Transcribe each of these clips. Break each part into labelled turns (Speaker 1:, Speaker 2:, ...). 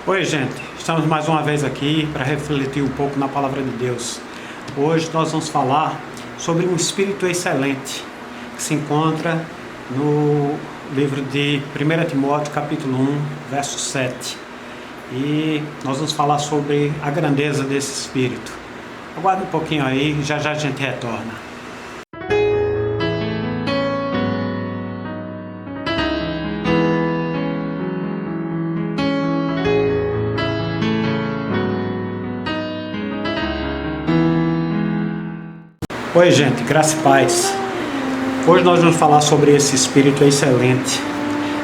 Speaker 1: Oi, gente, estamos mais uma vez aqui para refletir um pouco na Palavra de Deus. Hoje nós vamos falar sobre um Espírito excelente que se encontra no livro de 1 Timóteo, capítulo 1, verso 7. E nós vamos falar sobre a grandeza desse Espírito. Aguarde um pouquinho aí, já já a gente retorna. Oi, gente, graça e paz. Hoje nós vamos falar sobre esse Espírito excelente.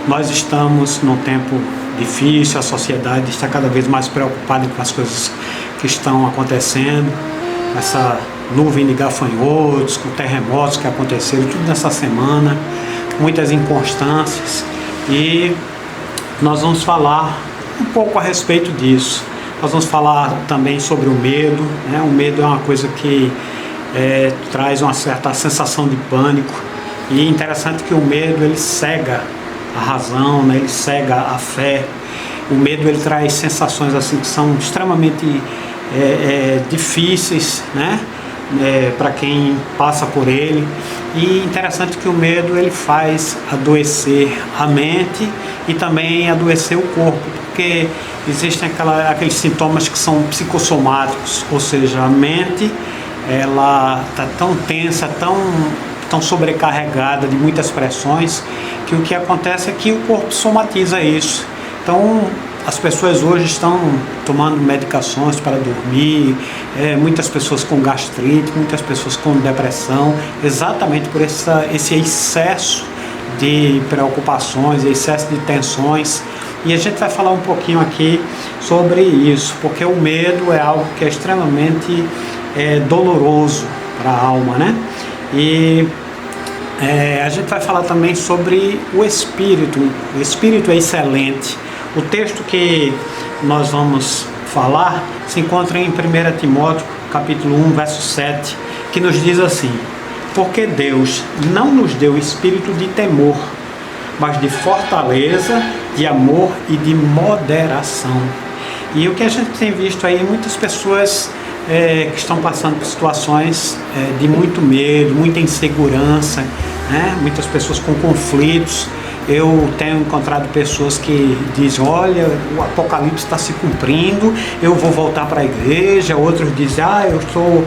Speaker 1: Nós estamos num tempo difícil, a sociedade está cada vez mais preocupada com as coisas que estão acontecendo, essa nuvem de gafanhotos, com terremotos que aconteceram tudo nessa semana, muitas inconstâncias, e nós vamos falar um pouco a respeito disso. Nós vamos falar também sobre o medo, né? O medo é uma coisa que traz uma certa sensação de pânico, e é interessante que o medo ele cega a razão, né? Ele cega a fé. O medo ele traz sensações assim que são extremamente difíceis, né? Para quem passa por ele. E interessante que o medo ele faz adoecer a mente e também adoecer o corpo, porque existem aqueles sintomas que são psicossomáticos, ou seja, a mente ela está tão tensa, tão sobrecarregada de muitas pressões, que o que acontece é que o corpo somatiza isso. Então as pessoas hoje estão tomando medicações para dormir, muitas pessoas com gastrite, muitas pessoas com depressão, exatamente por esse excesso de preocupações, excesso de tensões. E a gente vai falar um pouquinho aqui sobre isso, porque o medo é algo que é extremamente doloroso para a alma, né? E a gente vai falar também sobre o Espírito é excelente. O texto que nós vamos falar se encontra em 1 Timóteo, capítulo 1, verso 7, que nos diz assim: porque Deus não nos deu espírito de temor, mas de fortaleza, de amor e de moderação. E o que a gente tem visto aí, muitas pessoas que estão passando por situações de muito medo, muita insegurança, né? Muitas pessoas com conflitos. Eu tenho encontrado pessoas que dizem: olha, o Apocalipse está se cumprindo, eu vou voltar para a igreja. Outros dizem: eu estou,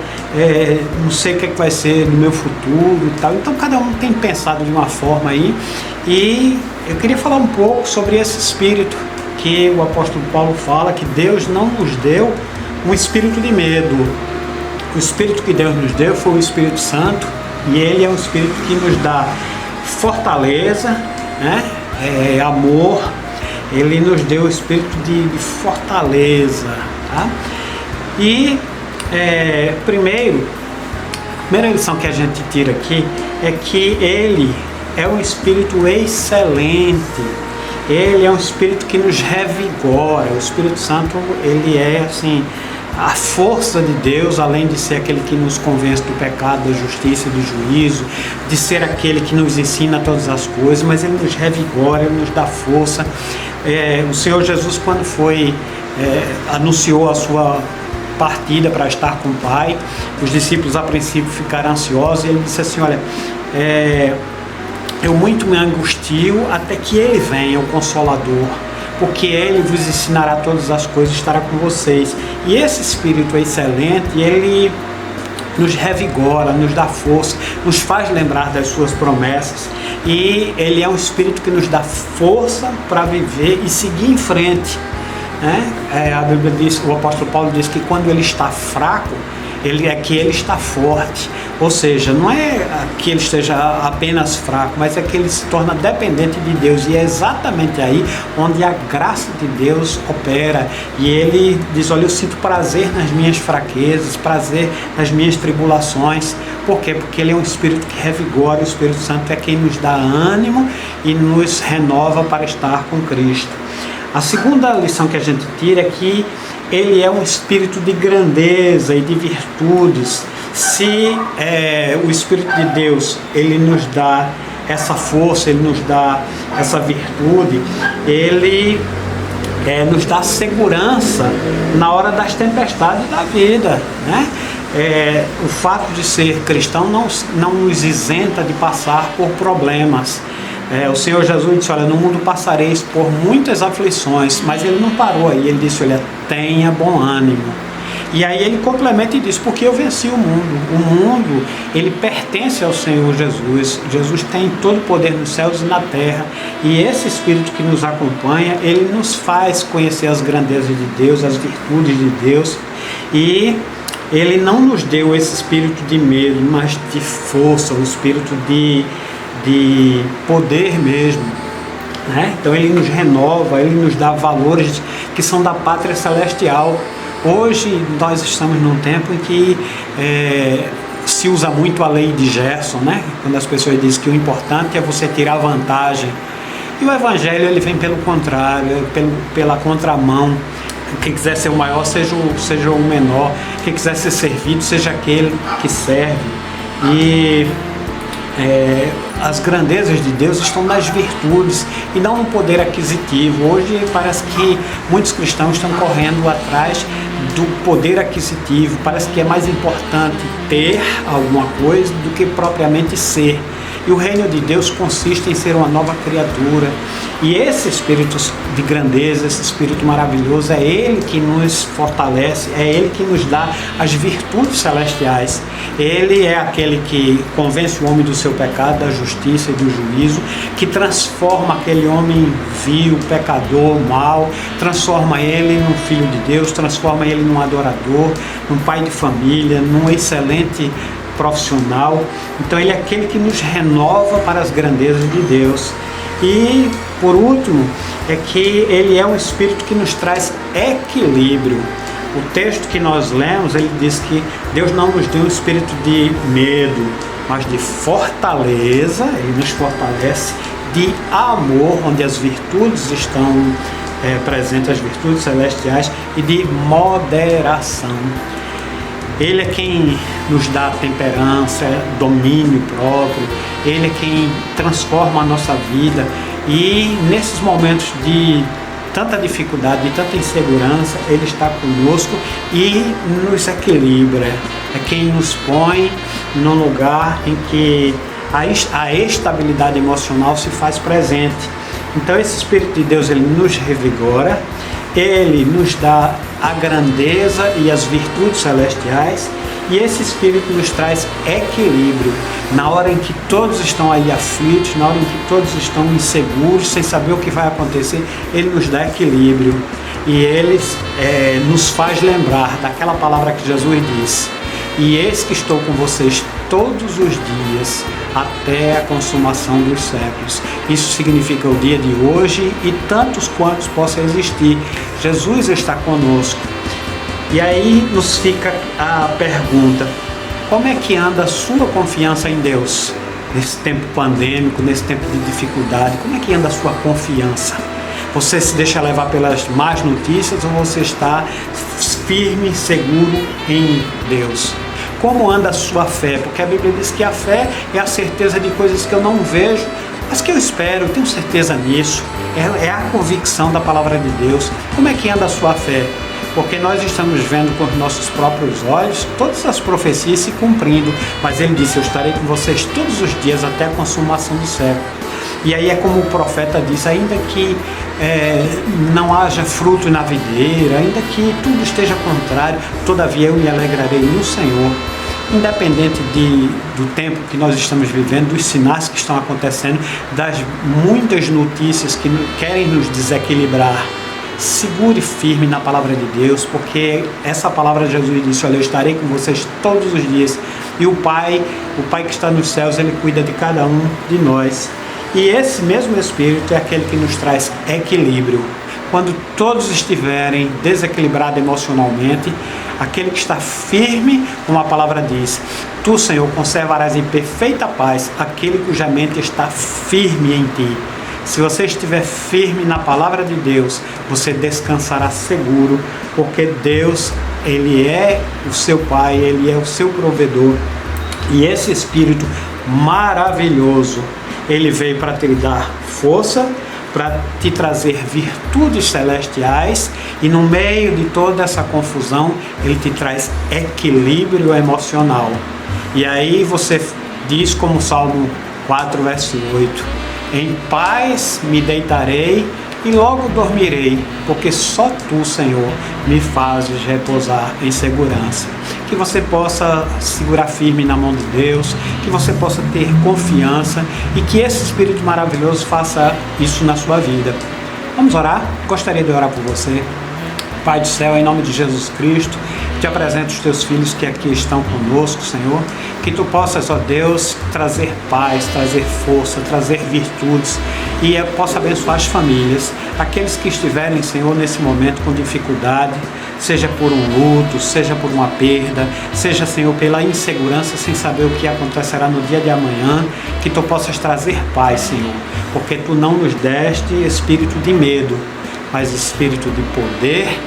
Speaker 1: não sei o que vai ser no meu futuro e tal. Então cada um tem pensado de uma forma aí. E eu queria falar um pouco sobre esse espírito que o apóstolo Paulo fala, que Deus não nos deu um espírito de medo. O espírito que Deus nos deu foi o Espírito Santo, e ele é um espírito que nos dá fortaleza, né? Amor. Ele nos deu o espírito de fortaleza, tá? E a primeira lição que a gente tira aqui é que ele é um espírito excelente. Ele é um espírito que nos revigora. O Espírito Santo, ele é assim a força de Deus, além de ser aquele que nos convence do pecado, da justiça e do juízo, de ser aquele que nos ensina todas as coisas, mas ele nos revigora, ele nos dá força. O Senhor Jesus, quando anunciou a sua partida para estar com o Pai, os discípulos a princípio ficaram ansiosos, e ele disse assim: olha, eu muito me angustio até que ele venha, o Consolador, porque ele vos ensinará todas as coisas, estará com vocês. E esse Espírito excelente, ele nos revigora, nos dá força, nos faz lembrar das suas promessas, e ele é um Espírito que nos dá força para viver e seguir em frente, né? A Bíblia diz, o apóstolo Paulo diz que quando ele está fraco, ele está forte. Ou seja, não é que ele esteja apenas fraco, mas é que ele se torna dependente de Deus, e é exatamente aí onde a graça de Deus opera. E ele diz: olha, eu sinto prazer nas minhas fraquezas, prazer nas minhas tribulações. Por quê? Porque ele é um Espírito que revigora. O Espírito Santo é quem nos dá ânimo e nos renova para estar com Cristo. A segunda lição que a gente tira é que ele é um espírito de grandeza e de virtudes. Se o Espírito de Deus ele nos dá essa força, ele nos dá essa virtude, ele nos dá segurança na hora das tempestades da vida, né? O fato de ser cristão não nos isenta de passar por problemas. O Senhor Jesus disse, olha, no mundo passareis por muitas aflições, mas ele não parou aí, ele disse, olha, tenha bom ânimo. E aí ele complementa e diz, porque eu venci o mundo. O mundo, ele pertence ao Senhor Jesus. Jesus tem todo o poder nos céus e na terra. E esse Espírito que nos acompanha, ele nos faz conhecer as grandezas de Deus, as virtudes de Deus. E ele não nos deu esse espírito de medo, mas de força, o espírito de poder mesmo, né? Então ele nos renova, ele nos dá valores que são da pátria celestial. Hoje nós estamos num tempo em que se usa muito a lei de Gerson, né? Quando as pessoas dizem que o importante é você tirar vantagem. E o Evangelho ele vem pelo contrário, pela contramão. Quem quiser ser o maior, seja o menor. Quem quiser ser servido, seja aquele que serve. E as grandezas de Deus estão nas virtudes e não no poder aquisitivo. Hoje parece que muitos cristãos estão correndo atrás do poder aquisitivo. Parece que é mais importante ter alguma coisa do que propriamente ser. E o reino de Deus consiste em ser uma nova criatura. E esse espírito de grandeza, esse espírito maravilhoso, é ele que nos fortalece, é ele que nos dá as virtudes celestiais. Ele é aquele que convence o homem do seu pecado, da justiça e do juízo, que transforma aquele homem vil, pecador, mau, transforma ele num filho de Deus, transforma ele num adorador, num pai de família, num excelente profissional. Então ele é aquele que nos renova para as grandezas de Deus. E por último, é que ele é um espírito que nos traz equilíbrio. O texto que nós lemos, ele diz que Deus não nos deu um espírito de medo, mas de fortaleza. Ele nos fortalece, de amor, onde as virtudes estão presentes, as virtudes celestiais, e de moderação. Ele é quem nos dá temperança, domínio próprio. Ele é quem transforma a nossa vida. E nesses momentos de tanta dificuldade, de tanta insegurança, Ele está conosco e nos equilibra. É quem nos põe num lugar em que a estabilidade emocional se faz presente. Então esse Espírito de Deus, ele nos revigora, ele nos dá a grandeza e as virtudes celestiais, e esse Espírito nos traz equilíbrio. Na hora em que todos estão aí aflitos, na hora em que todos estão inseguros, sem saber o que vai acontecer, ele nos dá equilíbrio. E ele nos faz lembrar daquela palavra que Jesus disse: e eis que estou com vocês todos os dias, até a consumação dos séculos. Isso significa o dia de hoje e tantos quantos possam existir. Jesus está conosco. E aí nos fica a pergunta: como é que anda a sua confiança em Deus? Nesse tempo pandêmico, nesse tempo de dificuldade, como é que anda a sua confiança? Você se deixa levar pelas más notícias ou você está firme, seguro em Deus? Como anda a sua fé? Porque a Bíblia diz que a fé é a certeza de coisas que eu não vejo, mas que eu espero, eu tenho certeza nisso. É a convicção da palavra de Deus. Como é que anda a sua fé? Porque nós estamos vendo com os nossos próprios olhos todas as profecias se cumprindo, mas ele disse: eu estarei com vocês todos os dias até a consumação do século. E aí é como o profeta disse: ainda que não haja fruto na videira, ainda que tudo esteja contrário, todavia eu me alegrarei no Senhor. Independente do tempo que nós estamos vivendo, dos sinais que estão acontecendo, das muitas notícias que querem nos desequilibrar, segure firme na palavra de Deus, porque essa palavra de Jesus disse: olha, eu estarei com vocês todos os dias. E o Pai que está nos céus, ele cuida de cada um de nós. E esse mesmo Espírito é aquele que nos traz equilíbrio. Quando todos estiverem desequilibrados emocionalmente, aquele que está firme, como a palavra diz: tu, Senhor, conservarás em perfeita paz aquele cuja mente está firme em ti. Se você estiver firme na palavra de Deus, você descansará seguro, porque Deus, ele é o seu Pai, ele é o seu provedor. E esse Espírito maravilhoso, ele veio para te dar força, para te trazer virtudes celestiais, e no meio de toda essa confusão ele te traz equilíbrio emocional. E aí você diz como Salmo 4, verso 8: em paz me deitarei e logo dormirei, porque só Tu, Senhor, me fazes repousar em segurança. Que você possa segurar firme na mão de Deus, que você possa ter confiança e que esse Espírito maravilhoso faça isso na sua vida. Vamos orar? Gostaria de orar por você. Pai do céu, em nome de Jesus Cristo, te apresento os teus filhos que aqui estão conosco, Senhor. Que tu possas, ó Deus, trazer paz, trazer força, trazer virtudes e possa abençoar as famílias, aqueles que estiverem, Senhor, nesse momento com dificuldade, seja por um luto, seja por uma perda, seja, Senhor, pela insegurança sem saber o que acontecerá no dia de amanhã. Que tu possas trazer paz, Senhor, porque tu não nos deste espírito de medo, mas espírito de poder,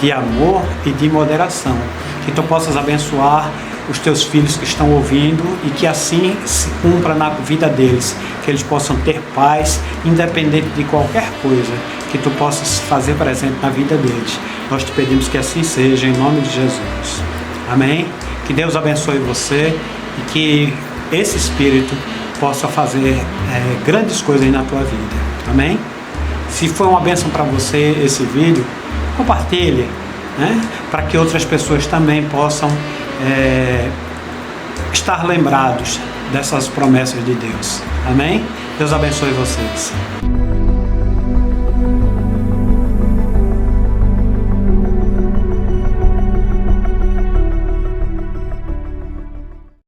Speaker 1: de amor e de moderação. Que tu possas abençoar os teus filhos que estão ouvindo e que assim se cumpra na vida deles, que eles possam ter paz, independente de qualquer coisa, que tu possas fazer presente na vida deles. Nós te pedimos que assim seja, em nome de Jesus. Amém? Que Deus abençoe você e que esse Espírito possa fazer grandes coisas na tua vida. Amém? Se foi uma bênção para você esse vídeo, compartilhe, né? Para que outras pessoas também possam estar lembrados dessas promessas de Deus. Amém? Deus abençoe vocês.